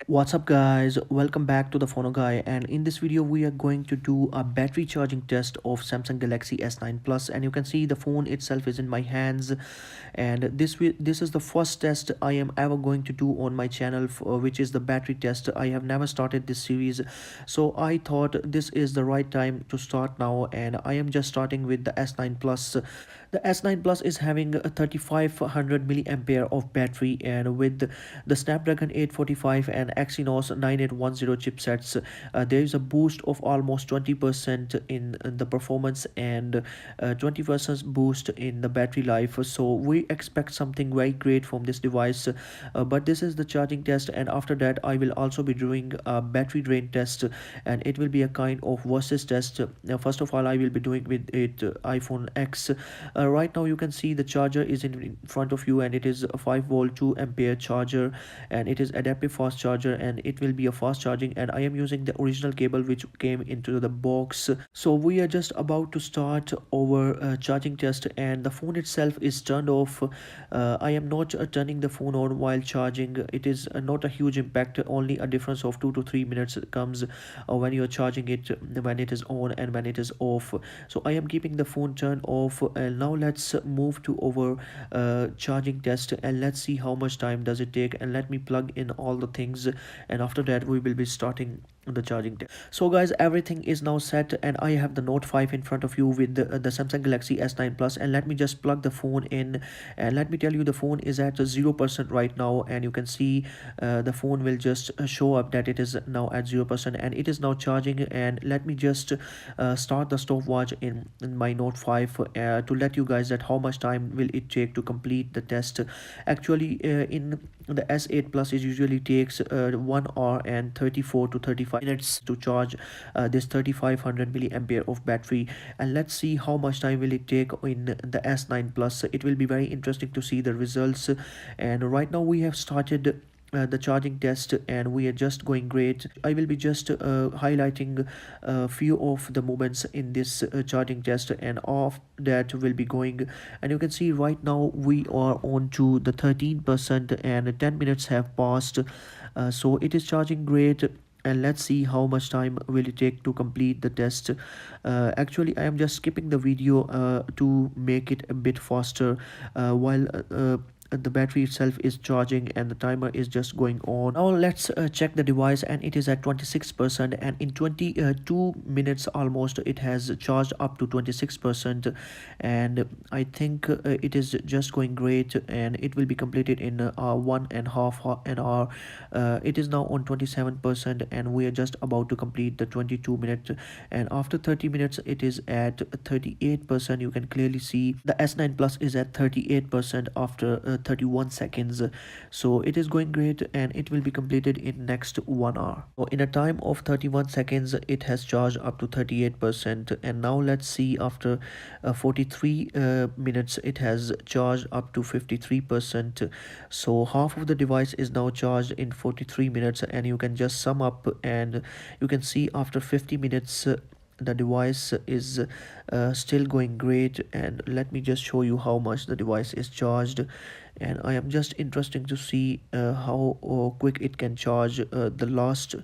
What's up guys, welcome back to the Phono Guy, and in this video we are going to do a battery charging test of Samsung Galaxy S9 Plus. And you can see the phone itself is in my hands, and this is the first test I am ever going to do on my channel, which is the battery test. I have never started this series, so I thought this is the right time to start now, and I am just starting with the S9 Plus. The S9 Plus is having a 3500 milliampere of battery, and with the Snapdragon 845 and Exynos 9810 chipsets, there is a boost of almost 20% in the performance and 20% boost in the battery life. So we expect something very great from this device. But this is the charging test, and after that I will also be doing a battery drain test, and it will be a kind of versus test. Now, first of all, I will be doing with it iPhone X. Right now you can see the charger is in front of you, and it is a 5 volt 2 ampere charger, and it is adaptive fast charger, and it will be a fast charging, and I am using the original cable which came into the box. So we are just about to start our charging test, and the phone itself is turned off. I am not turning the phone on while charging. It is not a huge impact, only a difference of 2 to 3 minutes comes when you are charging it, when it is on and when it is off. So I am keeping the phone turned off, and now let's move to our charging test, and let's see how much time does it take, and let me plug in all the things, and after that we will be starting the charging test. So guys, everything is now set, and I have the Note 5 in front of you with the Samsung Galaxy S9 Plus, and let me just plug the phone in, and let me tell you the phone is at 0% right now, and you can see the phone will just show up that it is now at 0%, and it is now charging. And let me just start the stopwatch in my Note 5 to let you guys that how much time will it take to complete the test. Actually, in the S8 Plus, it usually takes 1 hour and 34 to 35 minutes to charge this 3500 milliampere of battery. And let's see how much time will it take in the S9 Plus. It will be very interesting to see the results. And right now we have started the charging test, and we are just going great. I will be just highlighting a few of the moments in this charging test, and off that will be going. And you can see right now we are on to the 13%, and 10 minutes have passed. So it is charging great, and let's see how much time will it take to complete the test. Actually, I am just skipping the video to make it a bit faster, while the battery itself is charging and the timer is just going on. Now let's check the device, and it is at 26%, and in 22 minutes almost it has charged up to 26%. And I think it is just going great, and it will be completed in 1.5 an hour. It is now on 27%, and we are just about to complete the 22 minutes, and after 30 minutes it is at 38%. You can clearly see the S9 Plus is at 38% after 31 seconds. So it is going great, and it will be completed in next 1 hour. So in a time of 31 seconds it has charged up to 38%. And now let's see, after 43 minutes it has charged up to 53%. So half of the device is now charged in 43 minutes, and you can just sum up, and you can see after 50 minutes the device is still going great. And let me just show you how much the device is charged, and I am just interesting to see how quick it can charge the last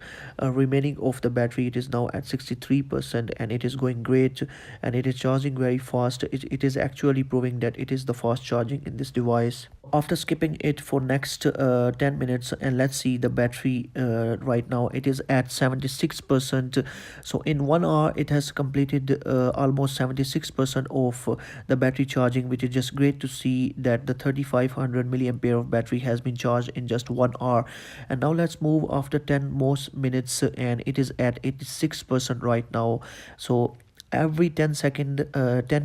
remaining of the battery. It is now at 63%, and it is going great, and it is charging very fast. It is actually proving that it is the fast charging in this device. After skipping it for next 10 minutes, and let's see the battery right now, it is at 76%. So in 1 hour it has completed almost 76% of the battery charging, which is just great to see that the 3500 milliampere of battery has been charged in just 1 hour. And now let's move after 10 more minutes, and it is at 86% right now. So every 10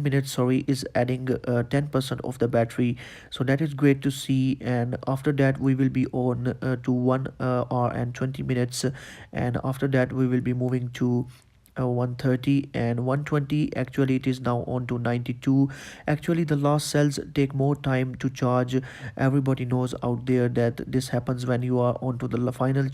minutes, sorry, is adding 10% of the battery. So that is great to see. And after that we will be on to 1 hour and 20 minutes, and after that we will be moving to 130 and 120. Actually it is now on to 92. Actually the last cells take more time to charge. Everybody knows out there that this happens when you are onto the final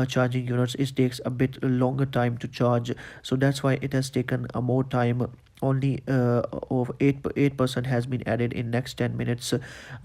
charging units. It takes a bit longer time to charge, so that's why it has taken more time. only of 8% has been added in next 10 minutes.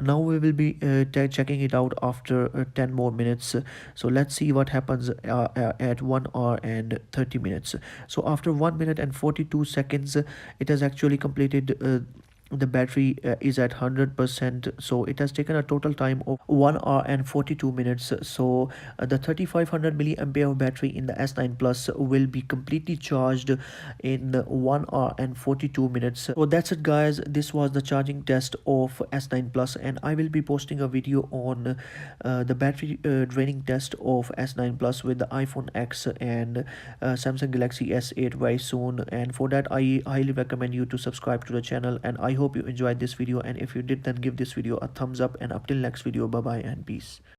Now we will be checking it out after 10 more minutes. So let's see what happens at 1 hour and 30 minutes. So after 1 minute and 42 seconds, it has actually completed. The battery is at 100%, so it has taken a total time of 1 hour and 42 minutes. So the 3500 milliampere battery in the S9 Plus will be completely charged in 1 hour and 42 minutes. So that's it guys, this was the charging test of S9 Plus, and I will be posting a video on the battery draining test of S9 Plus with the iPhone X and Samsung Galaxy S8 very soon. And for that I highly recommend you to subscribe to the channel, and I hope you enjoyed this video, and if you did, then give this video a thumbs up, and up till next video, bye bye and peace.